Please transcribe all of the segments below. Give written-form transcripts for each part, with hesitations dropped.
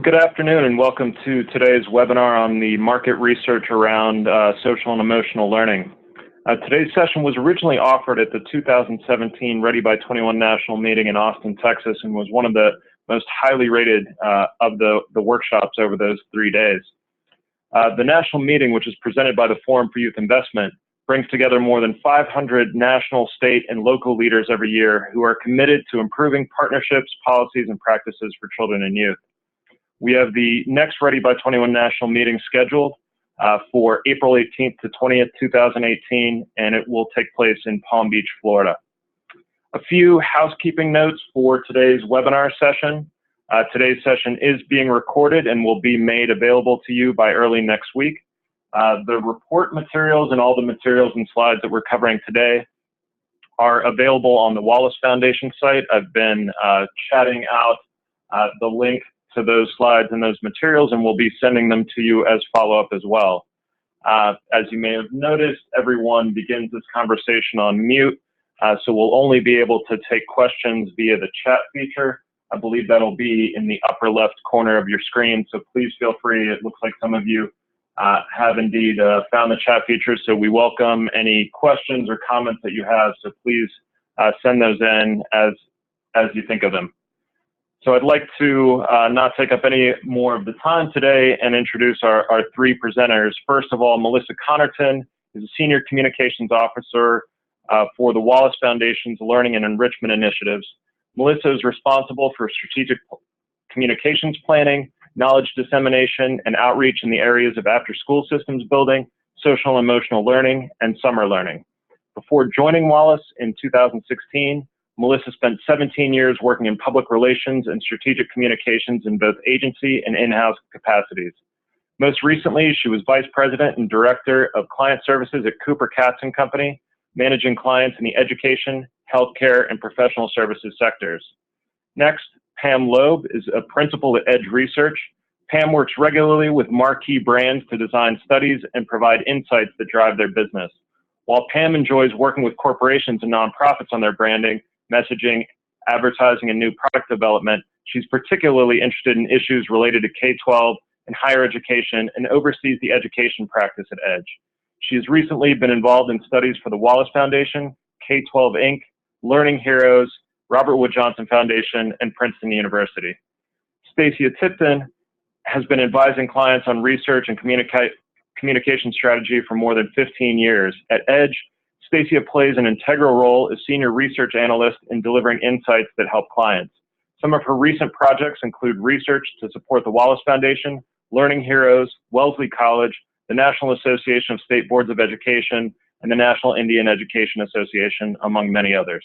Well, good afternoon and welcome to today's webinar on the market research around social and emotional learning. Today's session was originally offered at the 2017 Ready by 21 National Meeting in Austin, Texas, and was one of the most highly rated of the workshops over those 3 days. The national meeting, which is presented by the Forum for Youth Investment, brings together more than 500 national, state, and local leaders every year who are committed to improving partnerships, policies, and practices for children and youth. We have the next Ready by 21 national meeting scheduled for April 18th to 20th, 2018, and it will take place in Palm Beach, Florida. A few housekeeping notes for today's webinar session. Today's session is being recorded and will be made available to you by early next week. The report materials and all the materials and slides that we're covering today are available on the Wallace Foundation site. I've been chatting out the link to those slides and those materials, and we'll be sending them to you as follow-up as well. As you may have noticed, everyone begins this conversation on mute, so we'll only be able to take questions via the chat feature. I believe that'll be in the upper left corner of your screen, so please feel free. It looks like some of you have indeed found the chat feature, so we welcome any questions or comments that you have, so please send those in as you think of them. So I'd like to not take up any more of the time today and introduce our three presenters. First of all, Melissa Connerton is a Senior Communications Officer for the Wallace Foundation's Learning and Enrichment Initiatives. Melissa is responsible for strategic communications planning, knowledge dissemination, and outreach in the areas of after-school systems building, social and emotional learning, and summer learning. Before joining Wallace in 2016, Melissa spent 17 years working in public relations and strategic communications in both agency and in-house capacities. Most recently, she was Vice President and Director of Client Services at Cooper Katz & Company, managing clients in the education, healthcare, and professional services sectors. Next, Pam Loeb is a principal at Edge Research. Pam works regularly with marquee brands to design studies and provide insights that drive their business. While Pam enjoys working with corporations and nonprofits on their branding, messaging, advertising, and new product development, she's particularly interested in issues related to K-12 and higher education and oversees the education practice at Edge. She has recently been involved in studies for the Wallace Foundation, K-12 Inc., Learning Heroes, Robert Wood Johnson Foundation, and Princeton University. Stacia Tipton has been advising clients on research and communication strategy for more than 15 years. At Edge, Stacia plays an integral role as Senior Research Analyst in delivering insights that help clients. Some of her recent projects include research to support the Wallace Foundation, Learning Heroes, Wellesley College, the National Association of State Boards of Education, and the National Indian Education Association, among many others.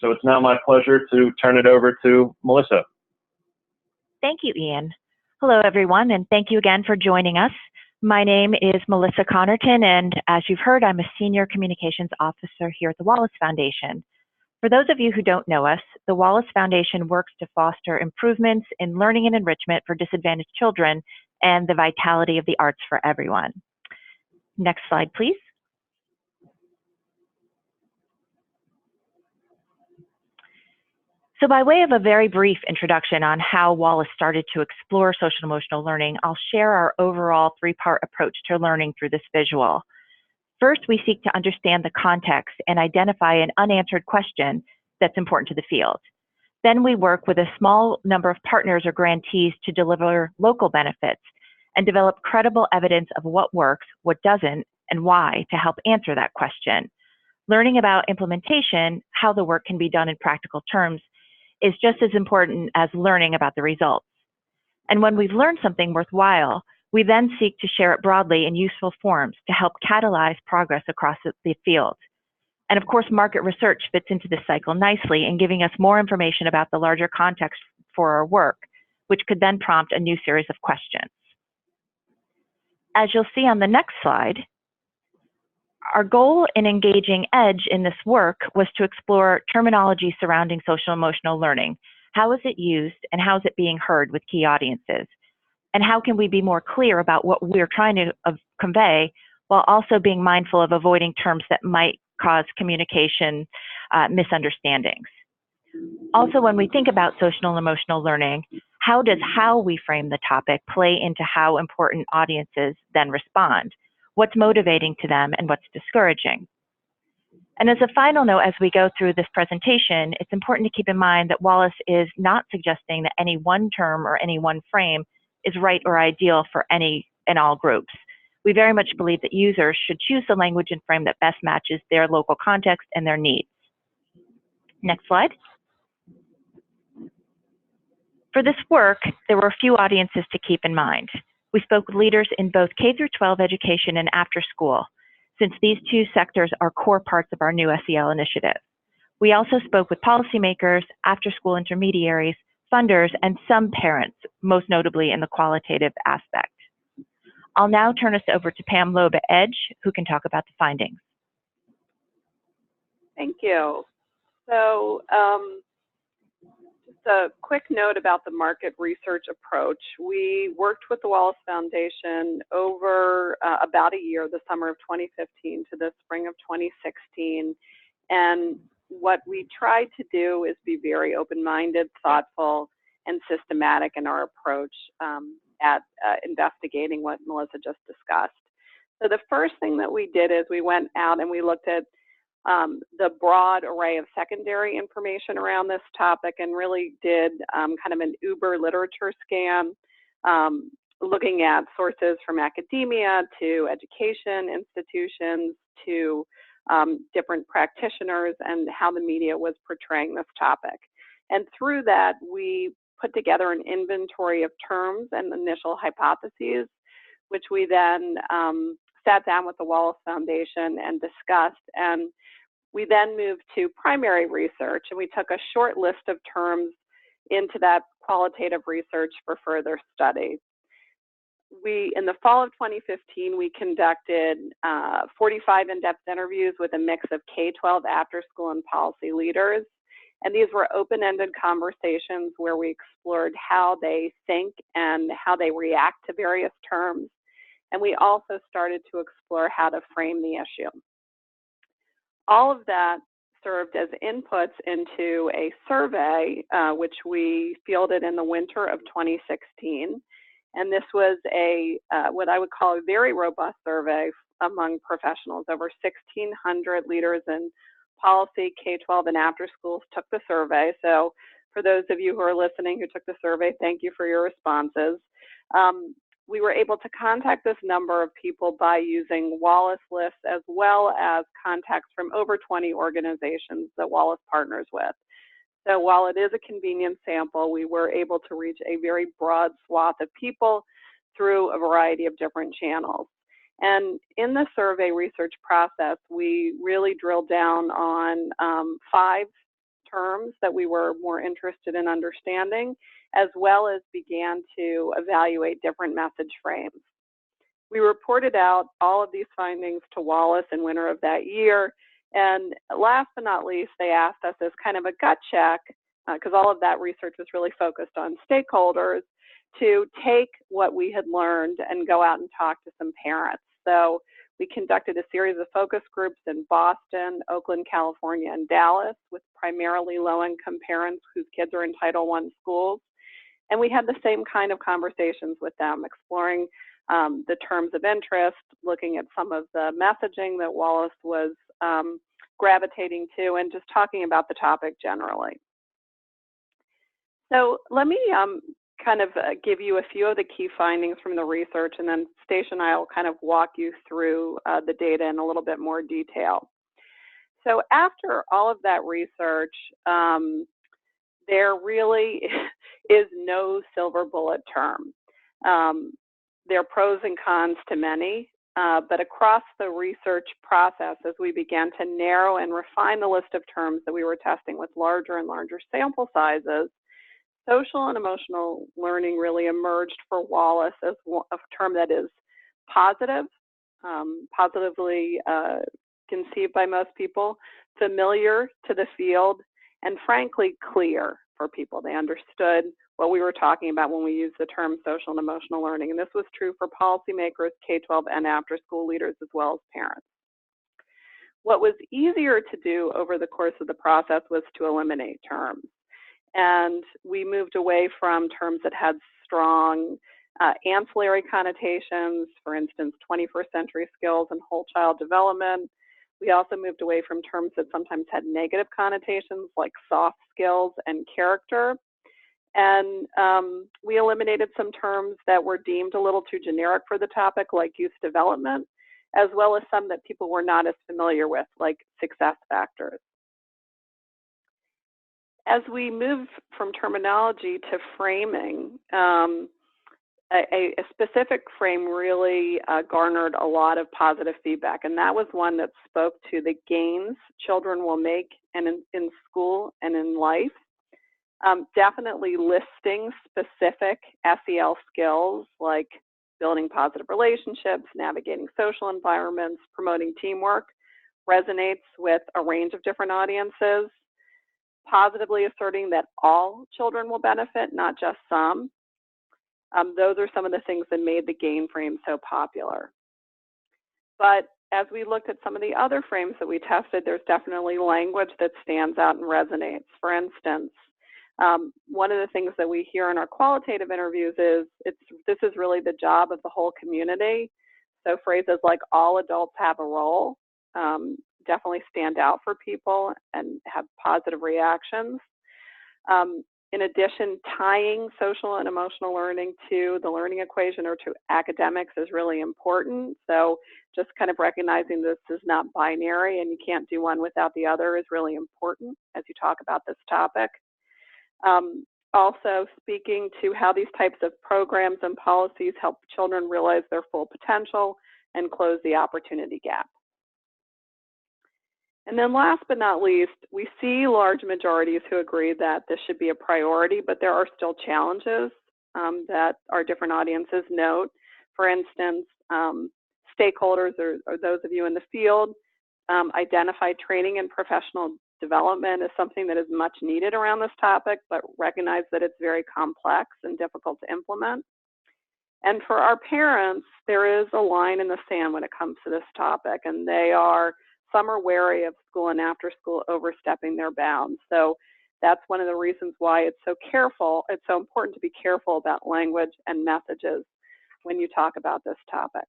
So it's now my pleasure to turn it over to Melissa. Thank you, Ian. Hello, everyone, and thank you again for joining us. My name is Melissa Connerton, and as you've heard, I'm a Senior Communications Officer here at the Wallace Foundation. For those of you who don't know us, the Wallace Foundation works to foster improvements in learning and enrichment for disadvantaged children and the vitality of the arts for everyone. Next slide, please. So by way of a very brief introduction on how Wallace started to explore social emotional learning, I'll share our overall three-part approach to learning through this visual. First, we seek to understand the context and identify an unanswered question that's important to the field. Then we work with a small number of partners or grantees to deliver local benefits and develop credible evidence of what works, what doesn't, and why to help answer that question. Learning about implementation, how the work can be done in practical terms, is just as important as learning about the results. And when we've learned something worthwhile, we then seek to share it broadly in useful forms to help catalyze progress across the field. And of course, market research fits into this cycle nicely in giving us more information about the larger context for our work, which could then prompt a new series of questions. As you'll see on the next slide, our goal in engaging Edge in this work was to explore terminology surrounding social emotional learning. How is it used and how is it being heard with key audiences? And how can we be more clear about what we're trying to convey while also being mindful of avoiding terms that might cause communication misunderstandings? Also, when we think about social and emotional learning, How does how we frame the topic play into how important audiences then respond? What's motivating to them and what's discouraging? And as a final note, as we go through this presentation, it's important to keep in mind that Wallace is not suggesting that any one term or any one frame is right or ideal for any and all groups. We very much believe that users should choose the language and frame that best matches their local context and their needs. Next slide. For this work, there were a few audiences to keep in mind. We spoke with leaders in both K-12 education and after school, since these two sectors are core parts of our new SEL initiative. We also spoke with policymakers, after-school intermediaries, funders, and some parents, most notably in the qualitative aspect. I'll now turn us over to Pam Loeb at EDGE, who can talk about the findings. Thank you. So just a quick note about the market research approach. We worked with the Wallace Foundation over about a year, the summer of 2015 to the spring of 2016. And what we tried to do is be very open-minded, thoughtful, and systematic in our approach at investigating what Melissa just discussed. So the first thing that we did is we went out and we looked at the broad array of secondary information around this topic and really did kind of an Uber literature scan, looking at sources from academia to education institutions to different practitioners and how the media was portraying this topic. And through that, we put together an inventory of terms and initial hypotheses, which we then sat down with the Wallace Foundation and discussed. And we then moved to primary research, and we took a short list of terms into that qualitative research for further study. In the fall of 2015, we conducted 45 in-depth interviews with a mix of K-12 after-school and policy leaders. And these were open-ended conversations where we explored how they think and how they react to various terms. And we also started to explore how to frame the issue. All of that served as inputs into a survey, which we fielded in the winter of 2016. And this was what I would call a very robust survey among professionals. Over 1,600 leaders in policy, K-12, and after schools took the survey. So for those of you who are listening who took the survey, thank you for your responses. We were able to contact this number of people by using Wallace lists as well as contacts from over 20 organizations that Wallace partners with. So while it is a convenient sample, we were able to reach a very broad swath of people through a variety of different channels. And in the survey research process, we really drilled down on 5 terms that we were more interested in understanding, as well as began to evaluate different message frames. We reported out all of these findings to Wallace in winter of that year. And last but not least, they asked us as kind of a gut check, because all of that research was really focused on stakeholders, to take what we had learned and go out and talk to some parents. So we conducted a series of focus groups in Boston, Oakland, California, and Dallas with primarily low-income parents whose kids are in Title I schools. And we had the same kind of conversations with them, exploring the terms of interest, looking at some of the messaging that Wallace was gravitating to, and just talking about the topic generally. So let me kind of give you a few of the key findings from the research, and then Stacia and I will kind of walk you through the data in a little bit more detail. So after all of that research, there really is no silver bullet term. There are pros and cons to many, but across the research process, as we began to narrow and refine the list of terms that we were testing with larger and larger sample sizes, social and emotional learning really emerged for Wallace as a term that is positive, positively conceived by most people, familiar to the field, and frankly clear for people. They understood what we were talking about when we used the term social and emotional learning. And this was true for policymakers, K-12, and after-school leaders, as well as parents. What was easier to do over the course of the process was to eliminate terms. And we moved away from terms that had strong ancillary connotations, for instance, 21st century skills and whole child development. We also moved away from terms that sometimes had negative connotations like soft skills and character. And we eliminated some terms that were deemed a little too generic for the topic, like youth development, as well as some that people were not as familiar with, like success factors. As we move from terminology to framing, a specific frame really garnered a lot of positive feedback, and that was one that spoke to the gains children will make in school and in life. Definitely listing specific SEL skills like building positive relationships, navigating social environments, promoting teamwork resonates with a range of different audiences. Positively asserting that all children will benefit, not just some. Those are some of the things that made the GAIN frame so popular. But as we looked at some of the other frames that we tested, there's definitely language that stands out and resonates. For instance, one of the things that we hear in our qualitative interviews is this is really the job of the whole community. So phrases like all adults have a role definitely stand out for people and have positive reactions. In addition, tying social and emotional learning to the learning equation or to academics is really important. So just kind of recognizing this is not binary and you can't do one without the other is really important as you talk about this topic. Also speaking to how these types of programs and policies help children realize their full potential and close the opportunity gap. And then last but not least, we see large majorities who agree that this should be a priority, but there are still challenges that our different audiences note. For instance, stakeholders or those of you in the field identify training and professional development as something that is much needed around this topic, but recognize that it's very complex and difficult to implement. And for our parents, there is a line in the sand when it comes to this topic, and some are wary of school and after school overstepping their bounds. So that's one of the reasons why it's so important to be careful about language and messages when you talk about this topic.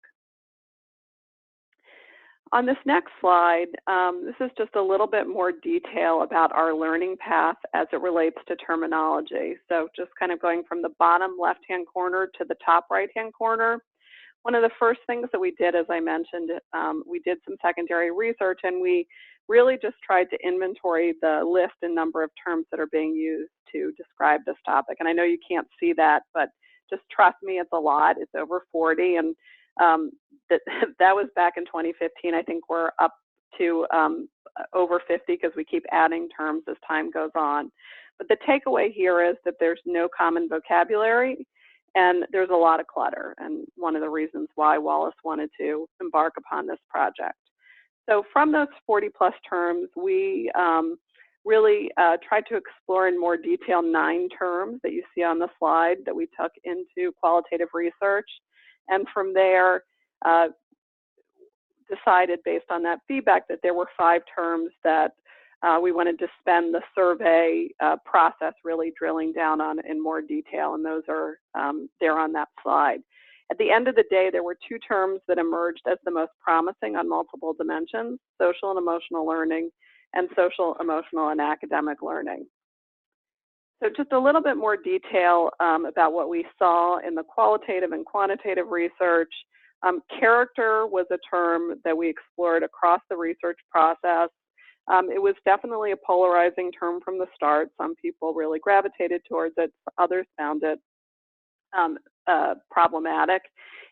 On this next slide, this is just a little bit more detail about our learning path as it relates to terminology. So just kind of going from the bottom left-hand corner to the top right-hand corner. One of the first things that we did, as I mentioned, we did some secondary research and we really just tried to inventory the list and number of terms that are being used to describe this topic. And I know you can't see that, but just trust me, it's a lot. It's over 40. And that was back in 2015. I think we're up to over 50 because we keep adding terms as time goes on. But the takeaway here is that there's no common vocabulary and there's a lot of clutter, and one of the reasons why Wallace wanted to embark upon this project. So from those 40 plus terms, we really tried to explore in more detail 9 terms that you see on the slide that we took into qualitative research. And from there, decided based on that feedback that there were 5 terms that we wanted to spend the survey process really drilling down on in more detail, and those are there on that slide. At the end of the day, there were 2 terms that emerged as the most promising on multiple dimensions: social and emotional learning and social, emotional, and academic learning. So just a little bit more detail about what we saw in the qualitative and quantitative research. Character was a term that we explored across the research process. It was definitely a polarizing term from the start. Some people really gravitated towards it, others found it problematic.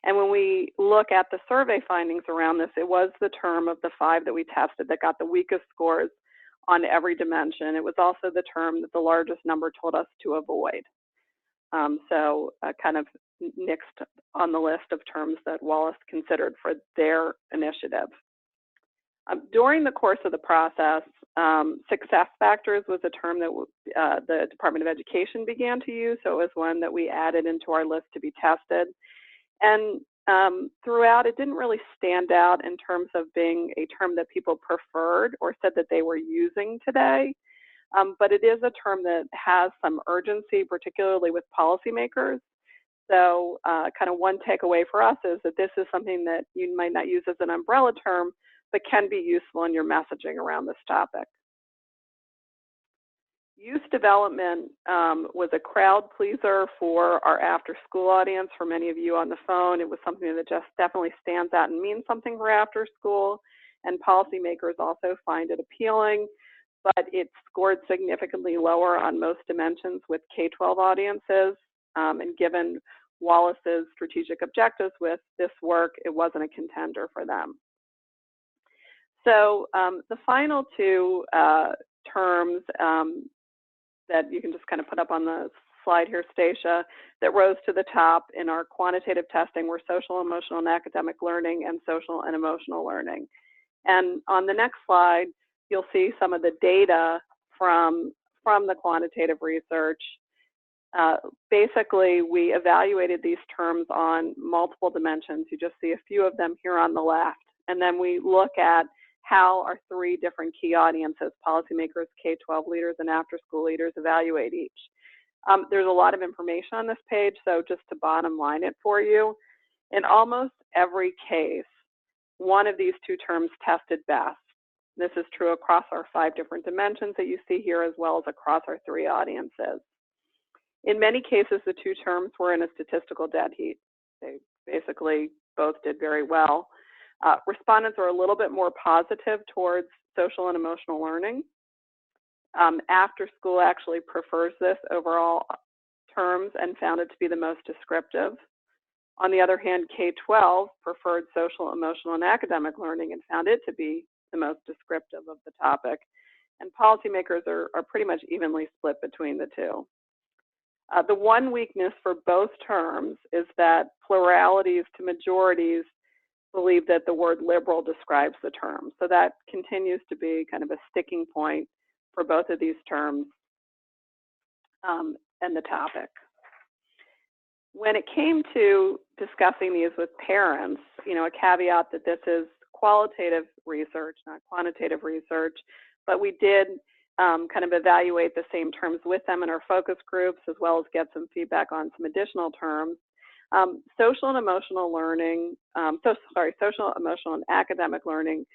And when we look at the survey findings around this, it was the term of the 5 that we tested that got the weakest scores on every dimension. It was also the term that the largest number told us to avoid. So kind of next on the list of terms that Wallace considered for their initiative. During the course of the process, success factors was a term that the Department of Education began to use, so it was one that we added into our list to be tested. And throughout, it didn't really stand out in terms of being a term that people preferred or said that they were using today. but it is a term that has some urgency, particularly with policymakers. So kind of one takeaway for us is that this is something that you might not use as an umbrella term, but can be useful in your messaging around this topic. Youth development was a crowd pleaser for our after-school audience. For many of you on the phone, it was something that just definitely stands out and means something for after school, and policymakers also find it appealing, but it scored significantly lower on most dimensions with K-12 audiences, and given Wallace's strategic objectives with this work, it wasn't a contender for them. So the final two terms that you can just kind of put up on the slide here, Stacia, that rose to the top in our quantitative testing were social, emotional, and academic learning and social and emotional learning. And on the next slide, you'll see some of the data from the quantitative research. Basically, we evaluated these terms on multiple dimensions. You just see a few of them here on the left. And then we look at how our three different key audiences, policymakers, K-12 leaders, and after-school leaders, evaluate each. There's a lot of information on this page, so just to bottom line it for you, in almost every case, one of these two terms tested best. This is true across our 5 different dimensions that you see here, as well as across our 3 audiences. In many cases, the 2 terms were in a statistical dead heat. They basically both did very well. Respondents are a little bit more positive towards social and emotional learning. After school actually prefers this overall terms and found it to be the most descriptive. On the other hand, K-12 preferred social, emotional, and academic learning and found it to be the most descriptive of the topic. And policymakers are pretty much evenly split between the two. The one weakness for both terms is that pluralities to majorities believe that the word liberal describes the term. So that continues to be kind of a sticking point for both of these terms and the topic. When it came to discussing these with parents, a caveat that this is qualitative research, not quantitative research, but we did kind of evaluate the same terms with them in our focus groups, as well as get some feedback on some additional terms. Social and emotional learning, social, emotional, and academic learning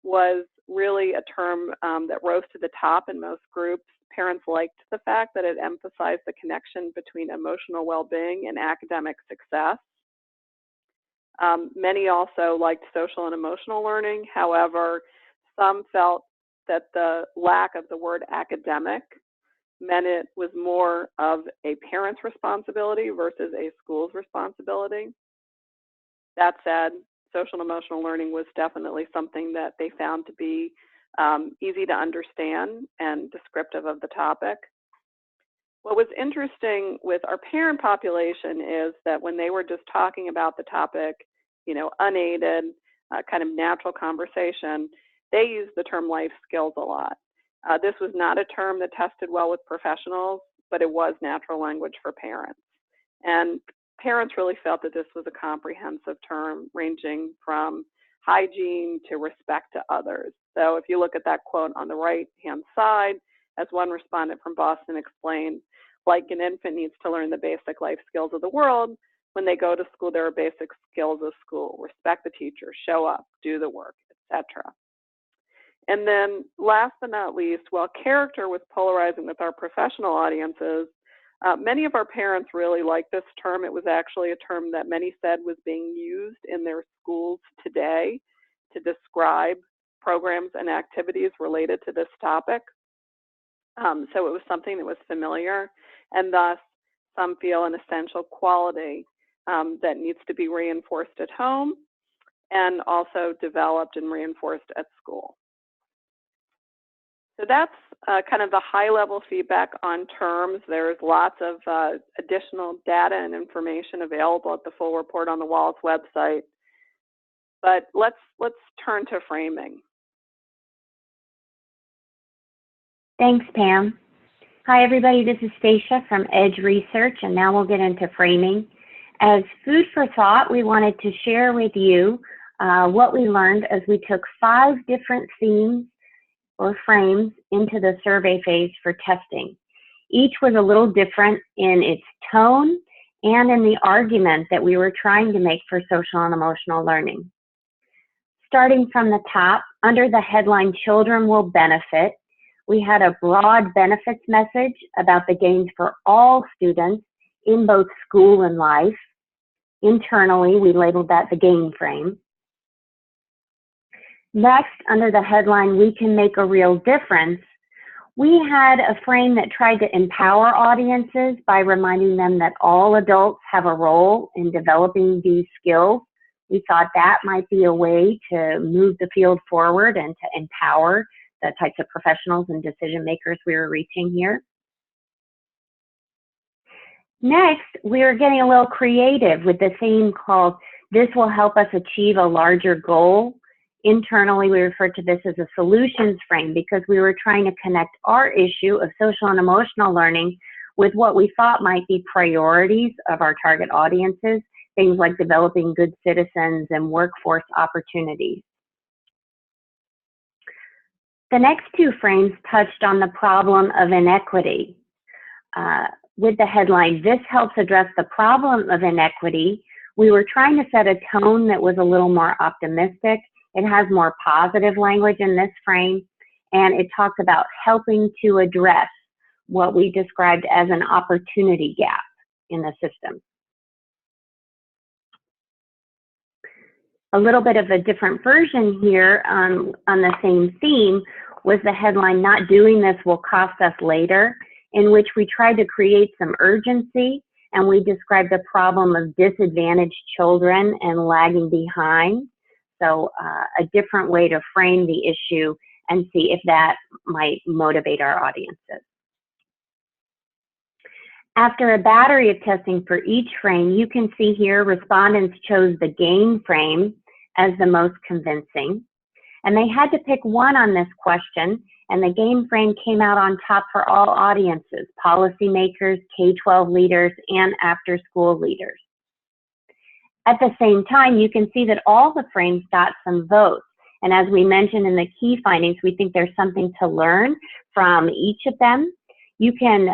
was really a term that rose to the top in most groups. Parents liked the fact that it emphasized the connection between emotional well-being and academic success. Many also liked social and emotional learning. However, some felt that the lack of the word academic meant it was more of a parent's responsibility versus a school's responsibility. That said, social and emotional learning was definitely something that they found to be easy to understand and descriptive of the topic. What was interesting with our parent population is that when they were just talking about the topic, unaided, kind of natural conversation, they used the term life skills a lot. This was not a term that tested well with professionals, but it was natural language for parents. And parents really felt that this was a comprehensive term ranging from hygiene to respect to others. So if you look at that quote on the right-hand side, as one respondent from Boston explained, like an infant needs to learn the basic life skills of the world, when they go to school, there are basic skills of school: respect the teacher, show up, do the work, etc. And then last but not least, while character was polarizing with our professional audiences, many of our parents really liked this term. It was actually a term that many said was being used in their schools today to describe programs and activities related to this topic. So it was something that was familiar, and thus some feel an essential quality that needs to be reinforced at home and also developed and reinforced at school. So that's kind of the high-level feedback on terms. There's lots of additional data and information available at the full report on the Wallace website. But let's turn to framing. Thanks, Pam. Hi, everybody. This is Stacia from Edge Research, and now we'll get into framing. As food for thought, we wanted to share with you what we learned as we took 5 different themes or frames into the survey phase for testing. Each was a little different in its tone and in the argument that we were trying to make for social and emotional learning. Starting from the top, under the headline, Children Will Benefit, we had a broad benefits message about the gains for all students in both school and life. Internally, we labeled that the gain frame. Next, under the headline, We Can Make a Real Difference, we had a frame that tried to empower audiences by reminding them that all adults have a role in developing these skills. We thought that might be a way to move the field forward and to empower the types of professionals and decision makers we were reaching here. Next, we were getting a little creative with the theme called This Will Help Us Achieve a Larger Goal. Internally, we referred to this as a solutions frame because we were trying to connect our issue of social and emotional learning with what we thought might be priorities of our target audiences, things like developing good citizens and workforce opportunities. The next two frames touched on the problem of inequity. With the headline, This Helps Address the Problem of Inequity, we were trying to set a tone that was a little more optimistic. It has more positive language in this frame, and it talks about helping to address what we described as an opportunity gap in the system. A little bit of a different version here on the same theme was the headline, Not Doing This Will Cost Us Later, in which we tried to create some urgency, and we described the problem of disadvantaged children and lagging behind. So a different way to frame the issue and see if that might motivate our audiences. After a battery of testing for each frame, you can see here respondents chose the gain frame as the most convincing. And they had to pick one on this question, and the gain frame came out on top for all audiences, policymakers, K-12 leaders, and after-school leaders. At the same time, you can see that all the frames got some votes. And as we mentioned in the key findings, we think there's something to learn from each of them. You can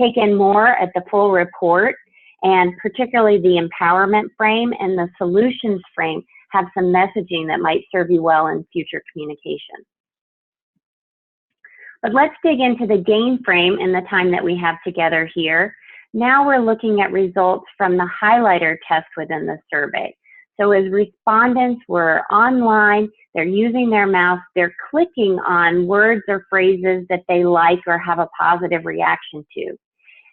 take in more at the full report, and particularly the empowerment frame and the solutions frame have some messaging that might serve you well in future communication. But let's dig into the gain frame in the time that we have together here. Now we're looking at results from the highlighter test within the survey. So as respondents were online, they're using their mouse, they're clicking on words or phrases that they like or have a positive reaction to.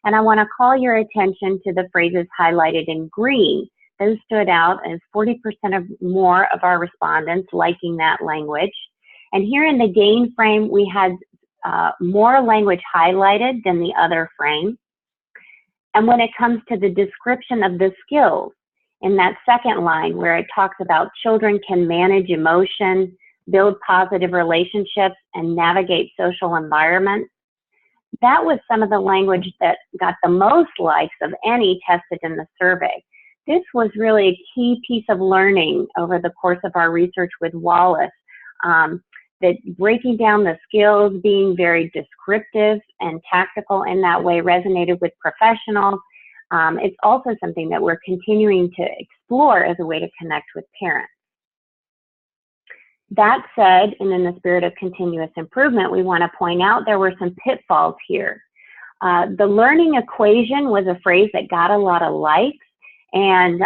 And I want to call your attention to the phrases highlighted in green. Those stood out as 40% or more of our respondents liking that language. And here in the gain frame, we had more language highlighted than the other frame. And when it comes to the description of the skills, in that second line where it talks about children can manage emotion, build positive relationships, and navigate social environments, that was some of the language that got the most likes of any tested in the survey. This was really a key piece of learning over the course of our research with Wallace, that breaking down the skills, being very descriptive and tactical in that way resonated with professionals. It's also something that we're continuing to explore as a way to connect with parents. That said, and in the spirit of continuous improvement, we want to point out there were some pitfalls here. The learning equation was a phrase that got a lot of likes, and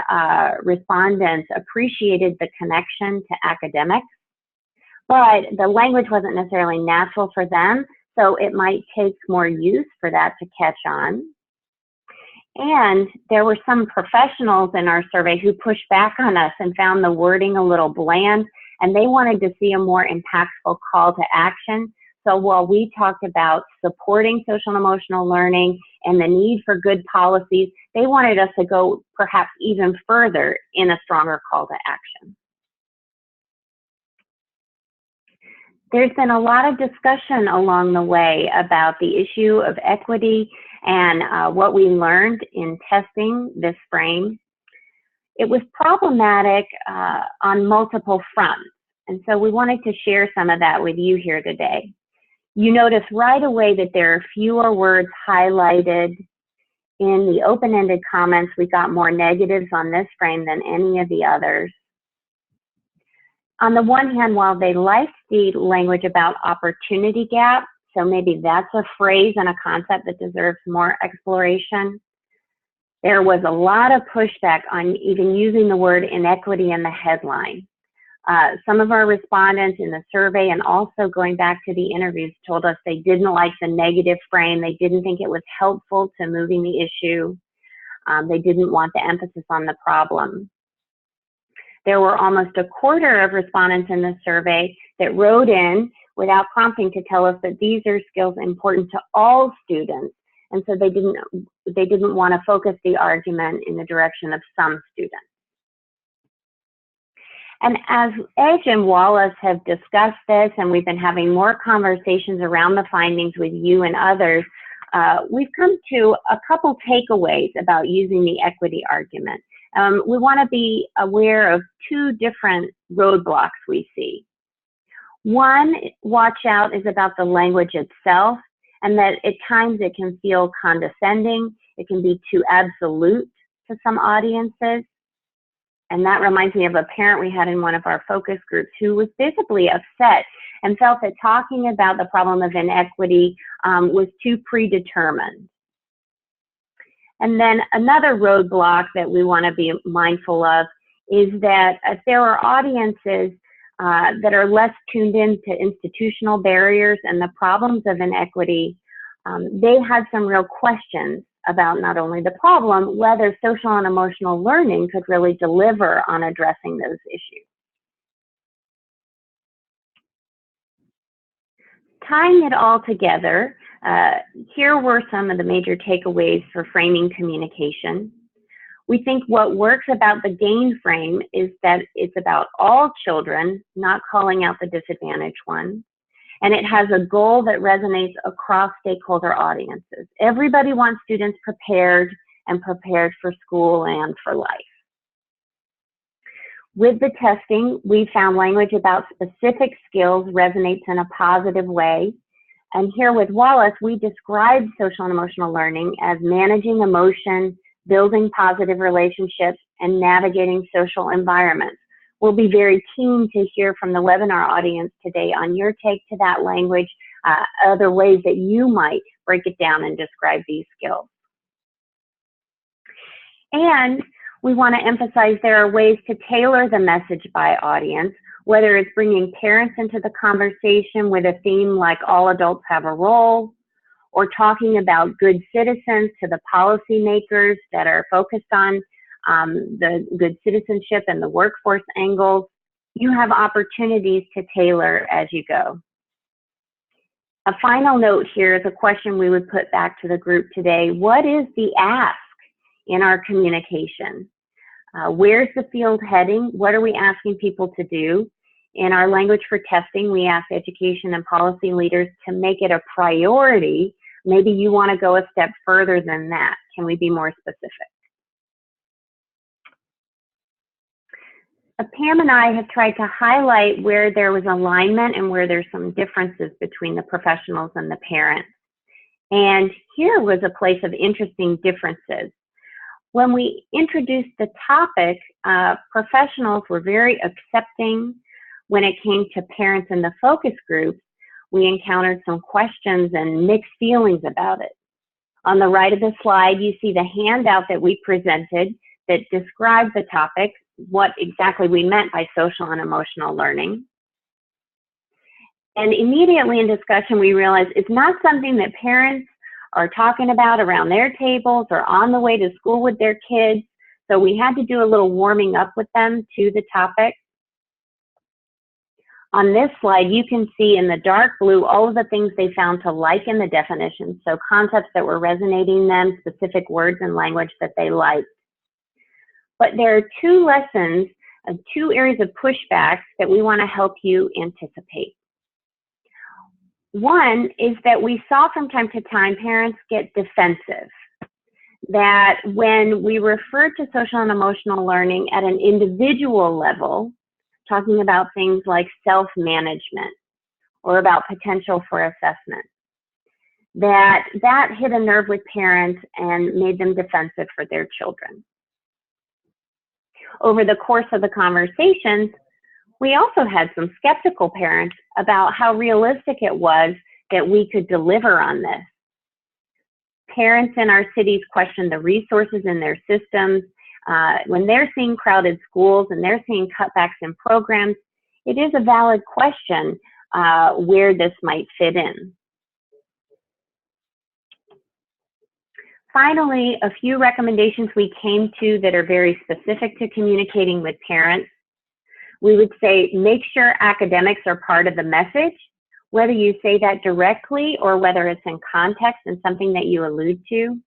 respondents appreciated the connection to academics. But the language wasn't necessarily natural for them, so it might take more use for that to catch on. And there were some professionals in our survey who pushed back on us and found the wording a little bland, and they wanted to see a more impactful call to action. So while we talked about supporting social and emotional learning and the need for good policies, they wanted us to go perhaps even further in a stronger call to action. There's been a lot of discussion along the way about the issue of equity and what we learned in testing this frame. It was problematic on multiple fronts. And so we wanted to share some of that with you here today. You notice right away that there are fewer words highlighted. In the open-ended comments, we got more negatives on this frame than any of the others. On the one hand, while they liked the language about opportunity gap, so maybe that's a phrase and a concept that deserves more exploration, there was a lot of pushback on even using the word inequity in the headline. Some of our respondents in the survey and also going back to the interviews told us they didn't like the negative frame. They didn't think it was helpful to moving the issue. They didn't want the emphasis on the problem. There were almost a quarter of respondents in the survey that wrote in without prompting to tell us that these are skills important to all students. And so they didn't want to focus the argument in the direction of some students. And as Edge and Wallace have discussed this, and we've been having more conversations around the findings with you and others, we've come to a couple takeaways about using the equity argument. We want to be aware of two different roadblocks we see. One, watch out, is about the language itself, and that at times it can feel condescending. It can be too absolute to some audiences. And that reminds me of a parent we had in one of our focus groups who was visibly upset and felt that talking about the problem of inequity was too predetermined. And then another roadblock that we want to be mindful of is that if there are audiences that are less tuned in to institutional barriers and the problems of inequity, they had some real questions about not only the problem, whether social and emotional learning could really deliver on addressing those issues. Tying it all together, here were some of the major takeaways for framing communication. We think what works about the GAIN frame is that it's about all children, not calling out the disadvantaged ones. And it has a goal that resonates across stakeholder audiences. Everybody wants students prepared and prepared for school and for life. With the testing, we found language about specific skills resonates in a positive way. And here with Wallace, we described social and emotional learning as managing emotion, building positive relationships, and navigating social environments. We'll be very keen to hear from the webinar audience today on your take to that language, other ways that you might break it down and describe these skills. And we want to emphasize there are ways to tailor the message by audience, whether it's bringing parents into the conversation with a theme like all adults have a role, or talking about good citizens to the policymakers that are focused on the good citizenship and the workforce angles. You have opportunities to tailor as you go. A final note here is a question we would put back to the group today. What is the ask in our communication? Where's the field heading? What are we asking people to do? In our language for testing, we ask education and policy leaders to make it a priority. Maybe you want to go a step further than that. Can we be more specific? Pam and I have tried to highlight where there was alignment and where there's some differences between the professionals and the parents. And here was a place of interesting differences. When we introduced the topic, professionals were very accepting. When it came to parents in the focus group, we encountered some questions and mixed feelings about it. On the right of the slide, you see the handout that we presented that described the topic, what exactly we meant by social and emotional learning. And immediately in discussion, we realized it's not something that parents are talking about around their tables or on the way to school with their kids. So we had to do a little warming up with them to the topic. On this slide, you can see in the dark blue all of the things they found to like in the definition. So concepts that were resonating them, specific words and language that they liked. But there are two lessons, two areas of pushback that we want to help you anticipate. One is that we saw from time to time parents get defensive, that when we refer to social and emotional learning at an individual level, talking about things like self-management or about potential for assessment. That hit a nerve with parents and made them defensive for their children. Over the course of the conversations, we also had some skeptical parents about how realistic it was that we could deliver on this. Parents in our cities questioned the resources in their systems. When they're seeing crowded schools and they're seeing cutbacks in programs, it is a valid question where this might fit in. Finally, a few recommendations we came to that are very specific to communicating with parents. We would say, make sure academics are part of the message, whether you say that directly or whether it's in context and something that you allude to.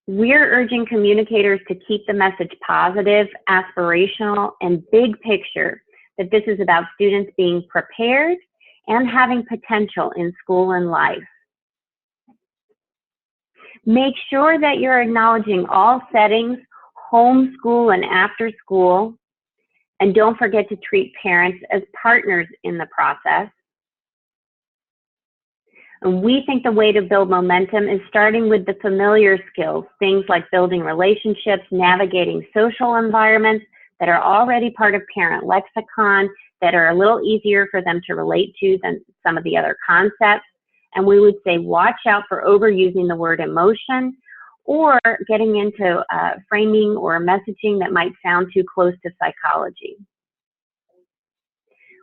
We're urging communicators to keep the message positive, aspirational, and big picture, that this is about students being prepared and having potential in school and life. Make sure that you're acknowledging all settings, home, school, and after school, and don't forget to treat parents as partners in the process. And we think the way to build momentum is starting with the familiar skills, things like building relationships, navigating social environments that are already part of parent lexicon, that are a little easier for them to relate to than some of the other concepts. And we would say, watch out for overusing the word emotion or getting into framing or messaging that might sound too close to psychology.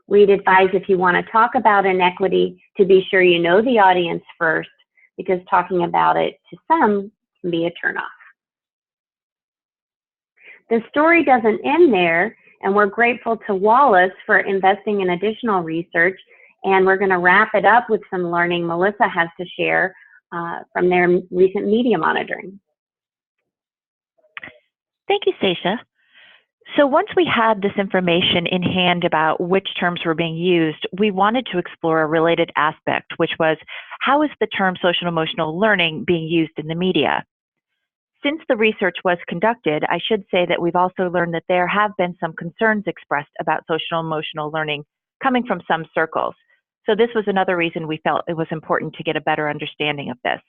We'd advise, if you want to talk about inequity, to be sure you know the audience first, because talking about it to some can be a turnoff. The story doesn't end there, and we're grateful to Wallace for investing in additional research, and we're going to wrap it up with some learning Melissa has to share from their recent media monitoring. Thank you, Stacia. So once we had this information in hand about which terms were being used, we wanted to explore a related aspect, which was, how is the term social and emotional learning being used in the media? Since the research was conducted, I should say that we've also learned that there have been some concerns expressed about social and emotional learning coming from some circles. So this was another reason we felt it was important to get a better understanding of this.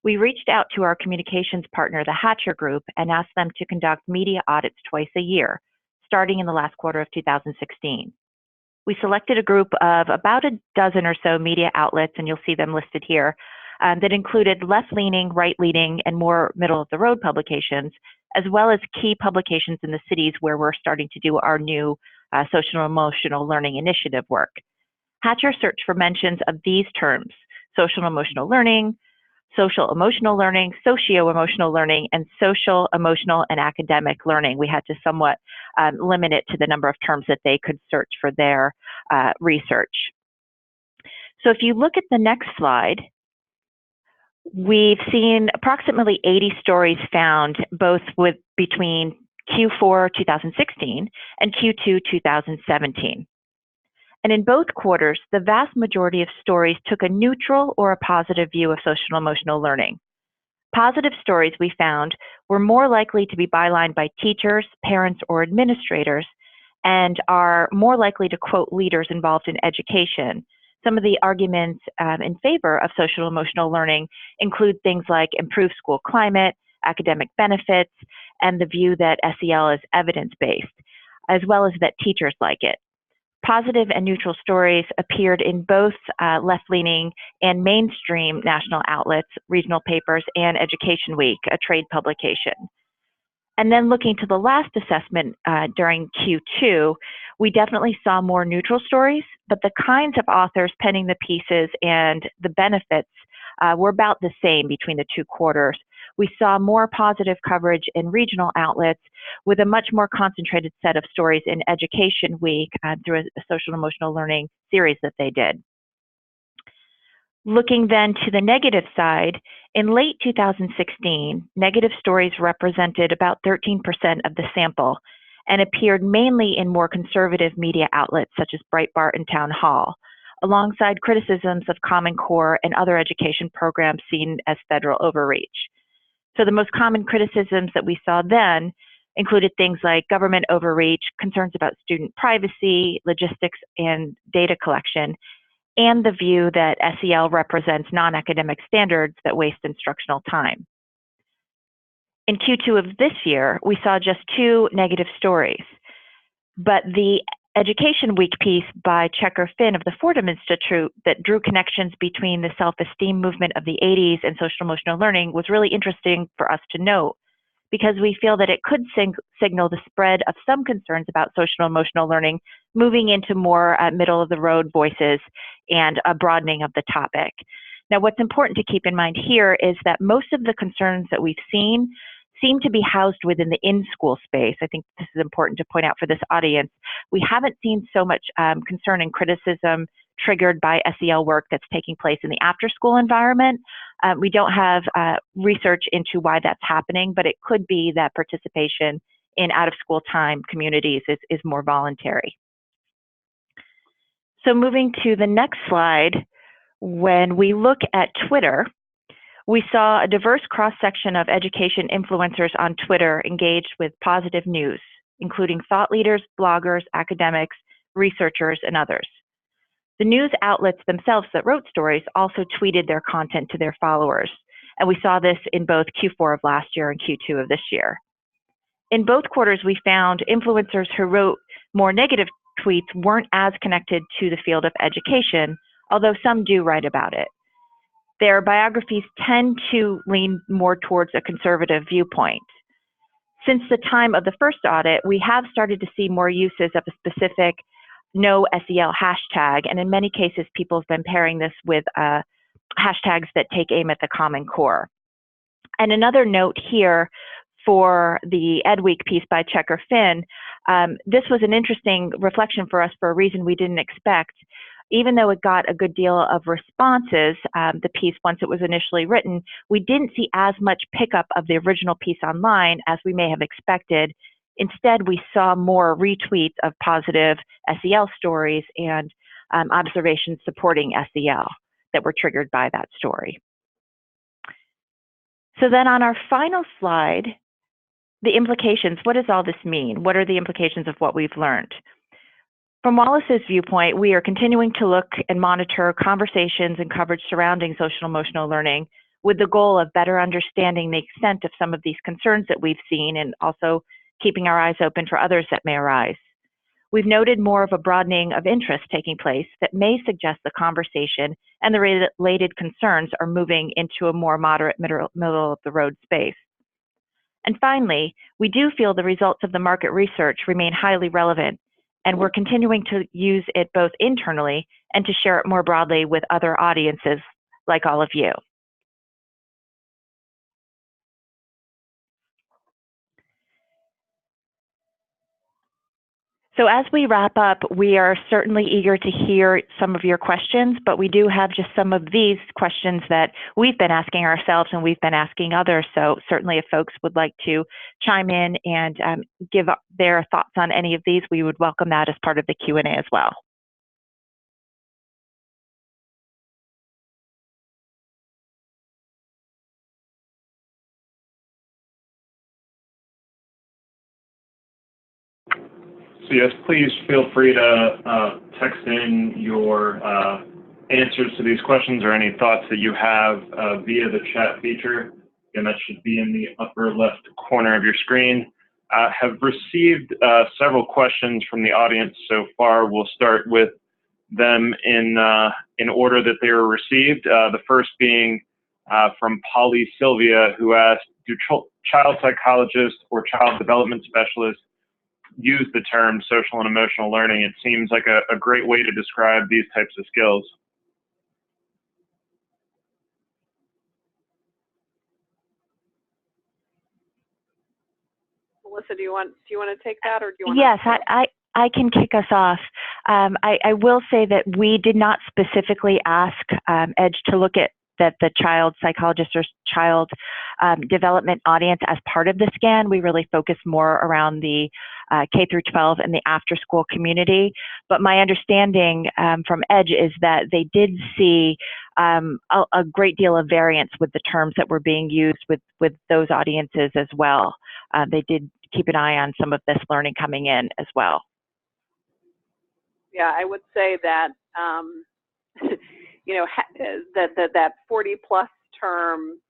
We reached out to our communications partner, the Hatcher Group, and asked them to conduct media audits twice a year, starting in the last quarter of 2016. We selected a group of about a dozen or so media outlets, and you'll see them listed here, that included left-leaning, right-leaning, and more middle-of-the-road publications, as well as key publications in the cities where we're starting to do our new social and emotional learning initiative work. Hatcher searched for mentions of these terms: social and emotional learning, social emotional learning, socio-emotional learning, and social, emotional, and academic learning. We had to somewhat limit it to the number of terms that they could search for their research. So if you look at the next slide, we've seen approximately 80 stories found both between Q4 2016 and Q2 2017. And in both quarters, the vast majority of stories took a neutral or a positive view of social and emotional learning. Positive stories, we found, were more likely to be bylined by teachers, parents, or administrators, and are more likely to quote leaders involved in education. Some of the arguments in favor of social and emotional learning include things like improved school climate, academic benefits, and the view that SEL is evidence-based, as well as that teachers like it. Positive and neutral stories appeared in both left-leaning and mainstream national outlets, regional papers, and Education Week, a trade publication. And then looking to the last assessment during Q2, we definitely saw more neutral stories, but the kinds of authors penning the pieces and the benefits were about the same between the two quarters. We saw more positive coverage in regional outlets with a much more concentrated set of stories in Education Week through a social and emotional learning series that they did. Looking then to the negative side, in late 2016, negative stories represented about 13% of the sample and appeared mainly in more conservative media outlets such as Breitbart and Town Hall, alongside criticisms of Common Core and other education programs seen as federal overreach. So the most common criticisms that we saw then included things like government overreach, concerns about student privacy, logistics, and data collection, and the view that SEL represents non-academic standards that waste instructional time. In Q2 of this year, we saw just 2 negative stories, but the Education Week piece by Checker Finn of the Fordham Institute that drew connections between the self-esteem movement of the 80s and social emotional learning was really interesting for us to note, because we feel that it could signal the spread of some concerns about social emotional learning moving into more middle-of-the-road voices and a broadening of the topic. Now, what's important to keep in mind here is that most of the concerns that we've seen seem to be housed within the in-school space. I think this is important to point out for this audience. We haven't seen so much concern and criticism triggered by SEL work that's taking place in the after-school environment. We don't have research into why that's happening, but it could be that participation in out-of-school time communities is more voluntary. So moving to the next slide, when we look at Twitter, we saw a diverse cross-section of education influencers on Twitter engaged with positive news, including thought leaders, bloggers, academics, researchers, and others. The news outlets themselves that wrote stories also tweeted their content to their followers, and we saw this in both Q4 of last year and Q2 of this year. In both quarters, we found influencers who wrote more negative tweets weren't as connected to the field of education, although some do write about it. Their biographies tend to lean more towards a conservative viewpoint. Since the time of the first audit, we have started to see more uses of a specific no SEL hashtag, and in many cases, people have been pairing this with hashtags that take aim at the Common Core. And another note here for the Ed Week piece by Checker Finn, this was an interesting reflection for us for a reason we didn't expect. Even though it got a good deal of responses, the piece, once it was initially written, we didn't see as much pickup of the original piece online as we may have expected. Instead, we saw more retweets of positive SEL stories and observations supporting SEL that were triggered by that story. So then on our final slide, the implications. What does all this mean? What are the implications of what we've learned? From Wallace's viewpoint, we are continuing to look and monitor conversations and coverage surrounding social emotional learning with the goal of better understanding the extent of some of these concerns that we've seen and also keeping our eyes open for others that may arise. We've noted more of a broadening of interest taking place that may suggest the conversation and the related concerns are moving into a more moderate middle-of-the-road space. And finally, we do feel the results of the market research remain highly relevant, and we're continuing to use it both internally and to share it more broadly with other audiences like all of you. So as we wrap up, we are certainly eager to hear some of your questions, but we do have just some of these questions that we've been asking ourselves and we've been asking others. So certainly if folks would like to chime in and give their thoughts on any of these, we would welcome that as part of the Q&A as well. So yes, please feel free to text in your answers to these questions or any thoughts that you have via the chat feature. Again, that should be in the upper left corner of your screen. Have received several questions from the audience so far. We'll start with them in order that they were received. The first being from Polly Sylvia, who asked, do child psychologists or child development specialists use the term social and emotional learning? It seems like a great way to describe these types of skills. Melissa, do you want to take that, or do you want? Yes, I can kick us off. I will say that we did not specifically ask EDGE to look at that the child psychologist or child development audience as part of the scan. We really focus more around the K through 12 and the after school community. But my understanding from EDGE is that they did see a great deal of variance with the terms that were being used with those audiences as well. They did keep an eye on some of this learning coming in as well. Yeah, I would say that, you know, that 40+ term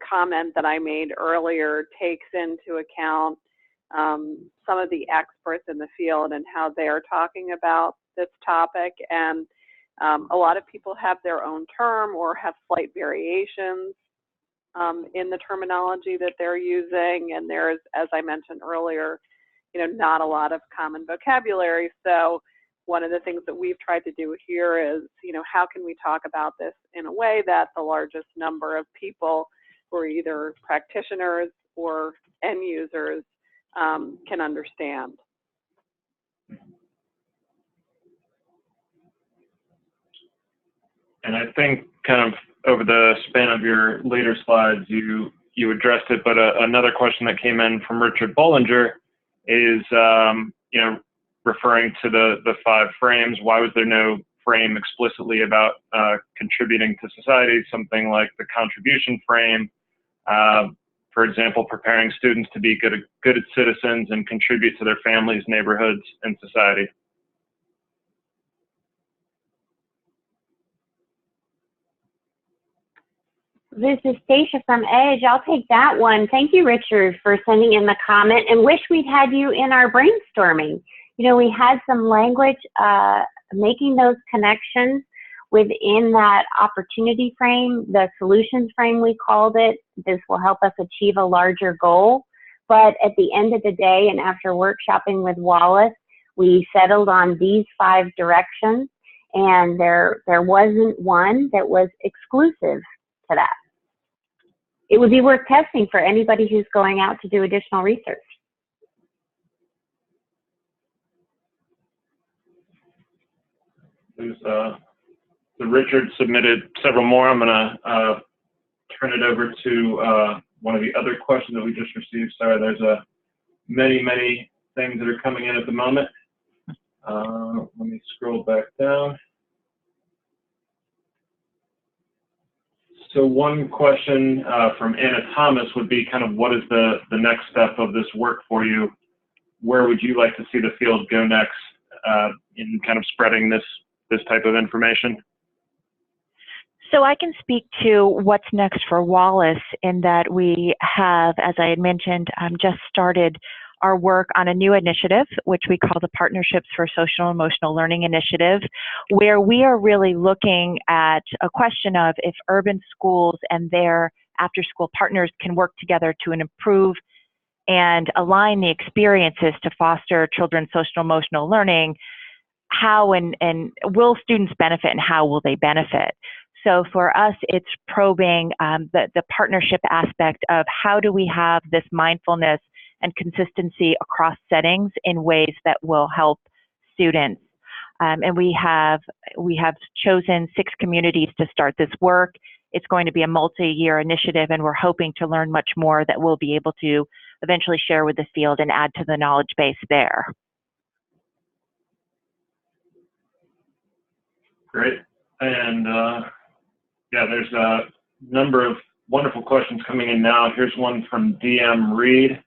comment that I made earlier takes into account some of the experts in the field and how they are talking about this topic. And a lot of people have their own term or have slight variations in the terminology that they're using. And there's, as I mentioned earlier, you know, not a lot of common vocabulary. So one of the things that we've tried to do here is, you know, how can we talk about this in a way that the largest number of people who are either practitioners or end users can understand. And I think kind of over the span of your later slides, you addressed it, but another question that came in from Richard Bollinger is, you know, referring to the 5 frames. Why was there no frame explicitly about contributing to society, something like the contribution frame, for example, preparing students to be good citizens and contribute to their families, neighborhoods, and society? This is Stacia from EDGE. I'll take that one. Thank you, Richard, for sending in the comment, and wish we'd had you in our brainstorming. You know, we had some language making those connections within that opportunity frame, the solutions frame we called it. This will help us achieve a larger goal. But at the end of the day, and after workshopping with Wallace, we settled on these 5 directions, and there wasn't one that was exclusive to that. It would be worth testing for anybody who's going out to do additional research. So Richard submitted several more. I'm going to turn it over to one of the other questions that we just received. Sorry, there's many things that are coming in at the moment. Let me scroll back down. So one question from Anna Thomas would be kind of, what is the next step of this work for you? Where would you like to see the field go next in kind of spreading this type of information? So I can speak to what's next for Wallace in that we have, as I had mentioned, just started our work on a new initiative, which we call the Partnerships for Social and Emotional Learning Initiative, where we are really looking at a question of if urban schools and their after-school partners can work together to improve and align the experiences to foster children's social and emotional learning, how and will students benefit and how will they benefit? So for us, it's probing the partnership aspect of how do we have this mindfulness and consistency across settings in ways that will help students. And we have chosen 6 communities to start this work. It's going to be a multi-year initiative, and we're hoping to learn much more that we'll be able to eventually share with the field and add to the knowledge base there. Great. And yeah, there's a number of wonderful questions coming in now. Here's one from DM Reed.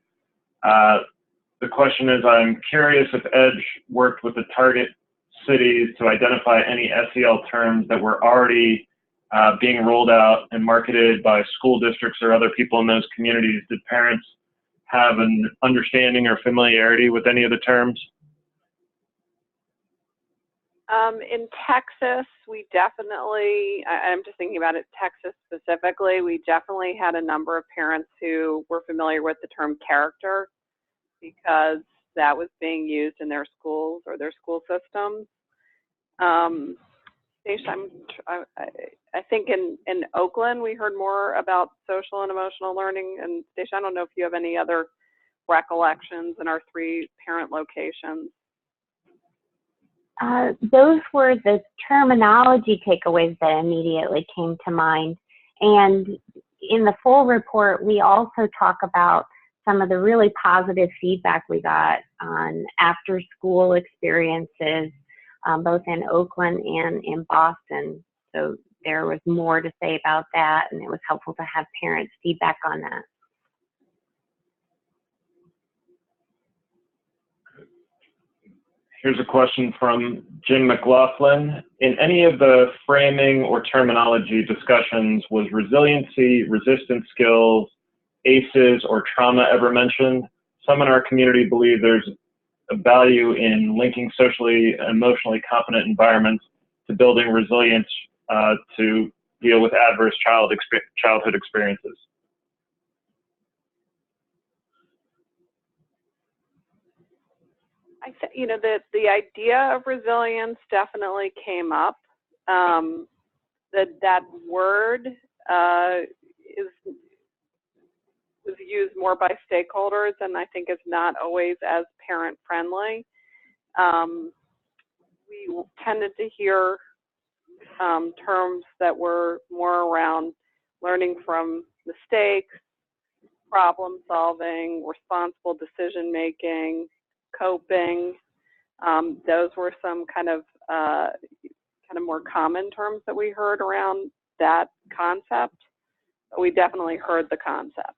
The question is, I'm curious if EDGE worked with the target cities to identify any SEL terms that were already being rolled out and marketed by school districts or other people in those communities. Did parents have an understanding or familiarity with any of the terms? In Texas, we definitely, I'm just thinking about it, Texas specifically, we definitely had a number of parents who were familiar with the term character because that was being used in their schools or their school systems. I think in Oakland, we heard more about social and emotional learning. And Stacia, I don't know if you have any other recollections in our 3 parent locations. Those were the terminology takeaways that immediately came to mind. And in the full report, we also talk about some of the really positive feedback we got on after school experiences, both in Oakland and in Boston. So there was more to say about that, and it was helpful to have parents' feedback on that. Here's a question from Jim McLaughlin. In any of the framing or terminology discussions, was resiliency, resistance skills, ACEs, or trauma ever mentioned? Some in our community believe there's a value in linking socially and emotionally competent environments to building resilience to deal with adverse childhood experiences. You know, the idea of resilience definitely came up. That word was used more by stakeholders, and I think is not always as parent friendly. We tended to hear terms that were more around learning from mistakes, problem solving, responsible decision making, coping. Those were some kind of more common terms that we heard around that concept. But we definitely heard the concept.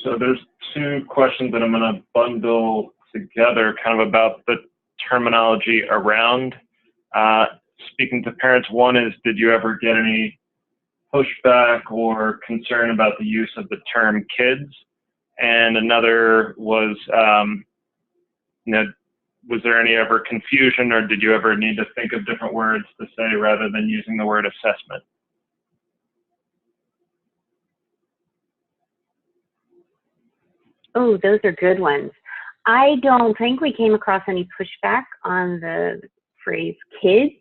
So there's two questions that I'm going to bundle together, kind of about the terminology around speaking to parents. One is, did you ever get any pushback or concern about the use of the term kids? And another was, you know, was there any ever confusion, or did you ever need to think of different words to say rather than using the word assessment? Oh, those are good ones. I don't think we came across any pushback on the phrase kids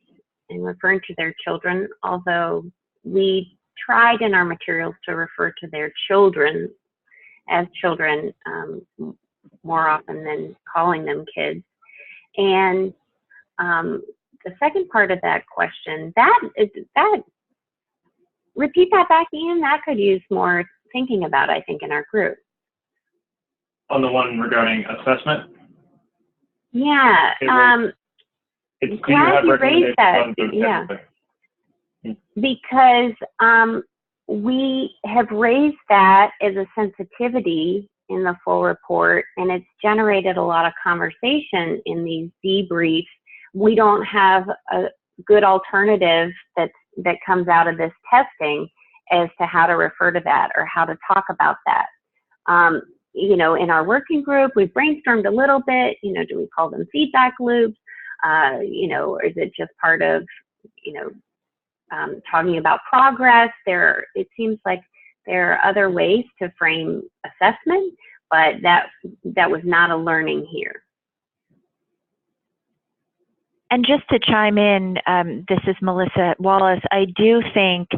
and referring to their children, although we tried in our materials to refer to their children as children more often than calling them kids. And the second part of that question, repeat that back, Ian, that could use more thinking about, I think, in our group. On the one regarding assessment? Yeah. Glad you raised that. Yeah. Because we have raised that as a sensitivity in the full report, and it's generated a lot of conversation in these debriefs. We don't have a good alternative that comes out of this testing as to how to refer to that or how to talk about that. You know, in our working group, we brainstormed a little bit, you know, do we call them feedback loops? You know, or is it just part of, you know, talking about progress? It seems like there are other ways to frame assessment, but that was not a learning here. And just to chime in, this is Melissa Wallace. I do think,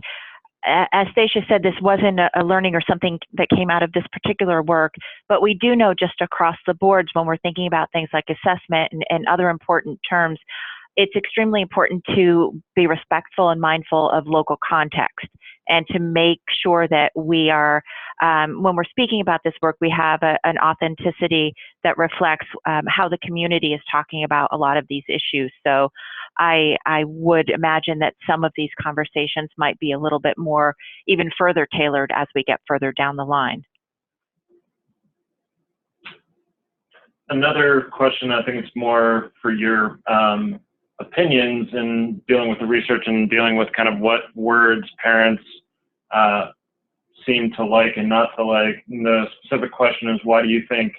as Stacia said, this wasn't a learning or something that came out of this particular work, but we do know just across the boards when we're thinking about things like assessment and other important terms, it's extremely important to be respectful and mindful of local context and to make sure that we are, when we're speaking about this work, we have an authenticity that reflects how the community is talking about a lot of these issues. So I would imagine that some of these conversations might be a little bit more, even further tailored as we get further down the line. Another question, I think it's more for your opinions in dealing with the research and dealing with kind of what words parents seem to like and not to like. And the specific question is, why do you think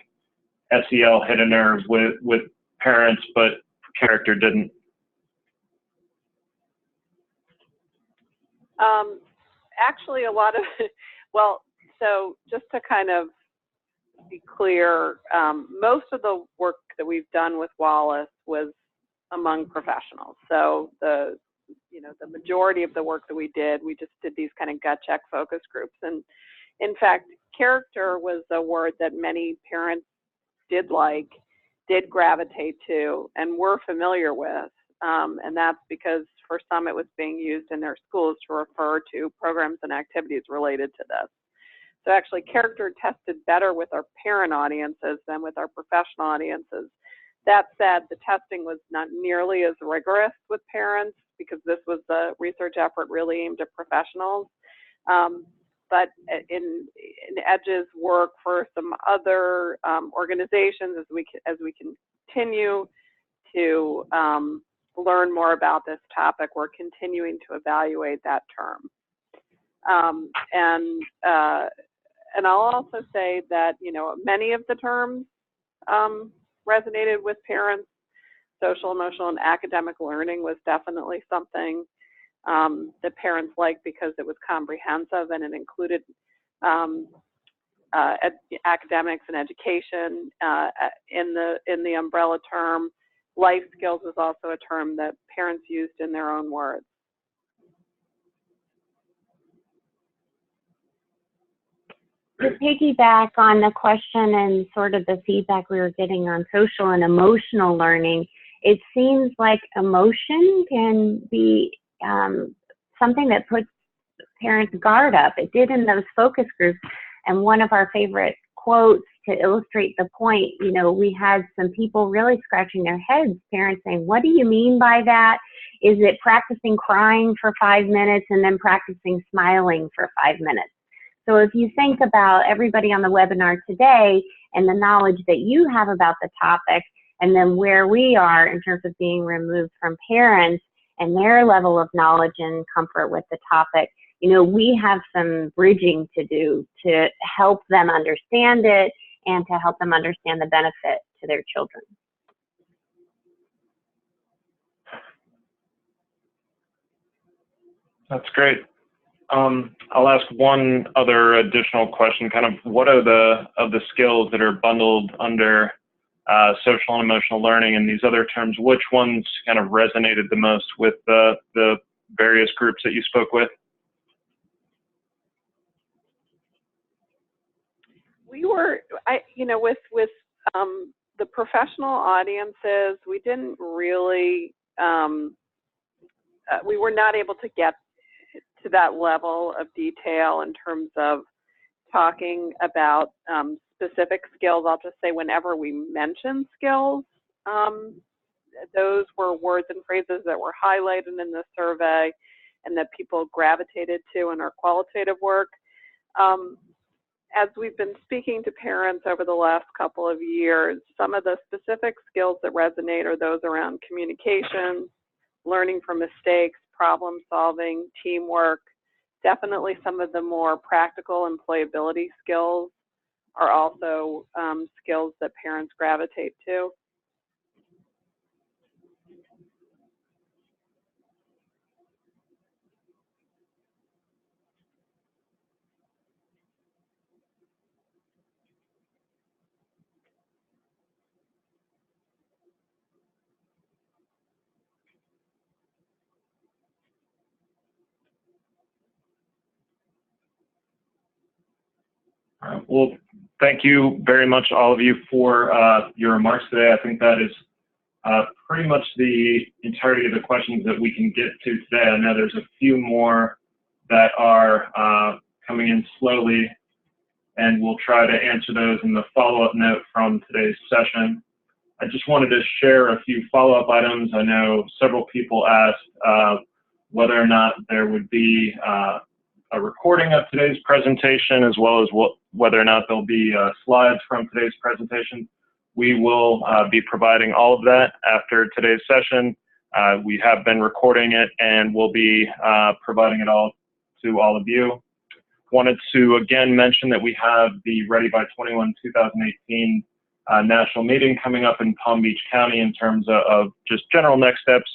SEL hit a nerve with parents, but character didn't? Actually, a lot of, well, so just to kind of be clear, most of the work that we've done with Wallace was among professionals. So the majority of the work that we just did these kind of gut check focus groups. And in fact, character was a word that many parents did like. did gravitate to and were familiar with. And that's because for some it was being used in their schools to refer to programs and activities related to this. So actually character tested better with our parent audiences than with our professional audiences. That said, the testing was not nearly as rigorous with parents because this was a research effort really aimed at professionals. But in Edge's work for some other organizations, as we continue to learn more about this topic, we're continuing to evaluate that term. And I'll also say that, you know, many of the terms resonated with parents. Social, emotional, and academic learning was definitely something that parents liked because it was comprehensive and it included academics and education in the umbrella term. Life skills was also a term that parents used in their own words. To piggyback on the question and sort of the feedback we were getting on social and emotional learning, it seems like emotion can be something that puts parents' guard up. It did in those focus groups. And one of our favorite quotes to illustrate the point, you know, we had some people really scratching their heads, parents saying, what do you mean by that? Is it practicing crying for 5 minutes and then practicing smiling for 5 minutes? So if you think about everybody on the webinar today and the knowledge that you have about the topic, and then where we are in terms of being removed from parents and their level of knowledge and comfort with the topic, you know, we have some bridging to do to help them understand it and to help them understand the benefit to their children. That's great. I'll ask one other additional question. Kind of, what are the skills that are bundled under social and emotional learning and these other terms? Which ones kind of resonated the most with the various groups that you spoke with? We were, you know, with the professional audiences, we didn't really, we were not able to get to that level of detail in terms of talking about specific skills. I'll just say whenever we mention skills, those were words and phrases that were highlighted in the survey and that people gravitated to in our qualitative work. As we've been speaking to parents over the last couple of years, some of the specific skills that resonate are those around communication, learning from mistakes, problem solving, teamwork. Definitely some of the more practical employability skills are also skills that parents gravitate to. Well, thank you very much, all of you, for your remarks today. I think that is pretty much the entirety of the questions that we can get to today. I know there's a few more that are coming in slowly, and we'll try to answer those in the follow-up note from today's session. I just wanted to share a few follow-up items. I know several people asked whether or not there would be a recording of today's presentation, as well as whether or not there'll be slides from today's presentation. We will be providing all of that after today's session. We have been recording it, and we'll be providing it all to all of you. Wanted to again mention that we have the Ready by 21 2018 national meeting coming up in Palm Beach County in terms of just general next steps.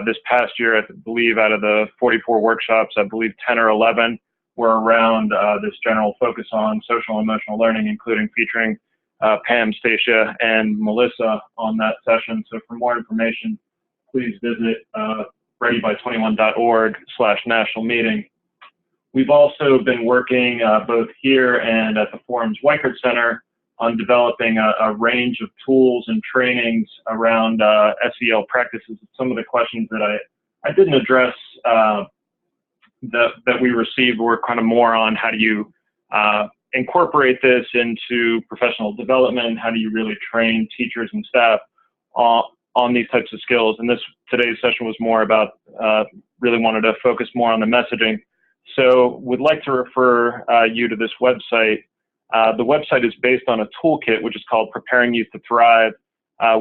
This past year, I believe out of the 44 workshops, I believe 10 or 11 were around this general focus on social and emotional learning, including featuring Pam, Stacia, and Melissa on that session. So for more information, please visit readyby21.org/national meeting. We've also been working both here and at the Forum's Weichert Center on developing a range of tools and trainings around SEL practices. Some of the questions that I didn't address that we received were kind of more on how do you incorporate this into professional development, how do you really train teachers and staff on these types of skills. And today's session was more about, really wanted to focus more on the messaging. So would like to refer you to this website. The website is based on a toolkit, which is called Preparing Youth to Thrive,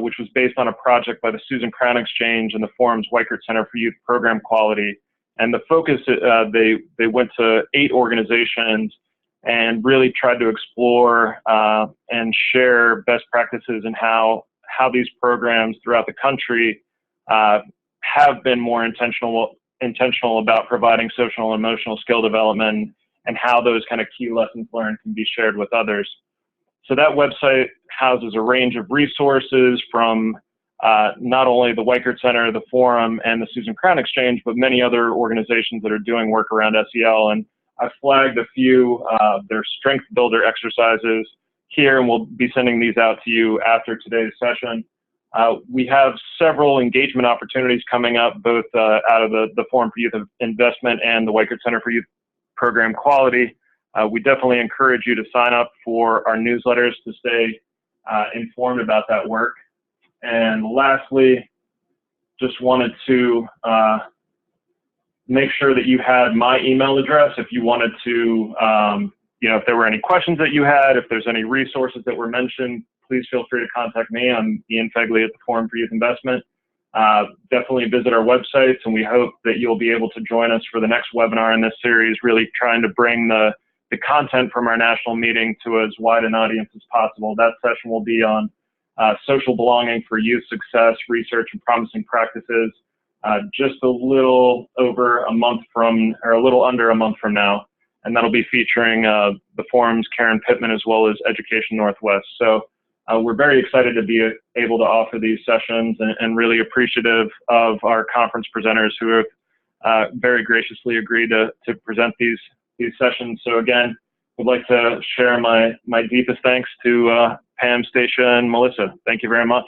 which was based on a project by the Susan Crown Exchange and the Forum's Weichert Center for Youth Program Quality. And the focus, they went to 8 organizations and really tried to explore and share best practices and how these programs throughout the country have been more intentional about providing social and emotional skill development, and how those kind of key lessons learned can be shared with others. So that website houses a range of resources from not only the Weichert Center, the Forum, and the Susan Crown Exchange, but many other organizations that are doing work around SEL. And I flagged a few of their strength builder exercises here, and we'll be sending these out to you after today's session. We have several engagement opportunities coming up, both out of the Forum for Youth Investment and the Weichert Center for Youth Program Quality. We definitely encourage you to sign up for our newsletters to stay informed about that work. And lastly, just wanted to make sure that you had my email address if you wanted to, if there were any questions that you had, if there's any resources that were mentioned, please feel free to contact me. I'm Ian Fegley at the Forum for Youth Investment. Definitely visit our websites, and we hope that you'll be able to join us for the next webinar in this series, really trying to bring the content from our national meeting to as wide an audience as possible. That session will be on social belonging for youth success, research, and promising practices, just a little over a month from, or a little under a month from now. And that'll be featuring the Forum's Karen Pittman as well as Education Northwest. So we're very excited to be able to offer these sessions, and really appreciative of our conference presenters who have very graciously agreed to present these sessions. So again, would like to share my deepest thanks to Pam, Stacia, and Melissa. Thank you very much.